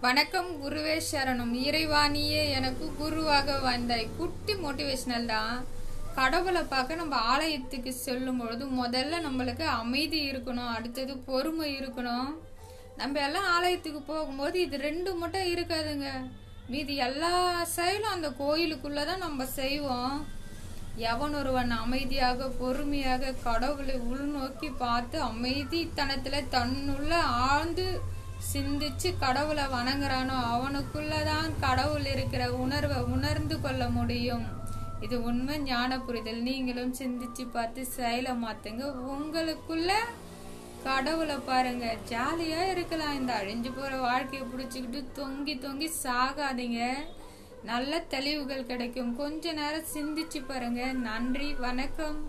வணக்கம். குருவே சரணம். இறைவாணியே எனக்கு குருவாக வந்தாய். குட்டி மோட்டிவேஷனல் தான். கடவுளை பார்க்க நம்ம ஆலயத்துக்கு செல்லும் பொழுது முதல்ல நம்மளுக்கு அமைதி இருக்கணும், அடுத்தது பொறுமை இருக்கணும். நம்ம எல்லாம் ஆலயத்துக்கு போகும்போது இது ரெண்டு மட்டும் இருக்காதுங்க. மீதி எல்லா செயலும் அந்த கோயிலுக்குள்ளதான் நம்ம செய்வோம். எவன் ஒருவன் அமைதியாக பொறுமையாக கடவுளை உள்நோக்கி பார்த்து அமைதித்தனத்துல தன்னுள்ள ஆழ்ந்து சிந்திச்சு கடவுளை வணங்குறானோ அவனுக்குள்ளதான் கடவுள் இருக்கிற உணர்வை உணர்ந்து கொள்ள முடியும். இது உண்மை ஞான புரிதல். நீங்களும் சிந்திச்சு பார்த்து செயலை மாத்துங்க. உங்களுக்குள்ள கடவுளை பாருங்க. ஜாலியா இருக்கலாம். இந்த அழிஞ்சு போற வாழ்க்கையை பிடிச்சுக்கிட்டு தொங்கி தொங்கி சாகாதீங்க. நல்ல தெளிவுகள் கிடைக்கும். கொஞ்ச நேரம் சிந்திச்சு பாருங்க. நன்றி, வணக்கம்.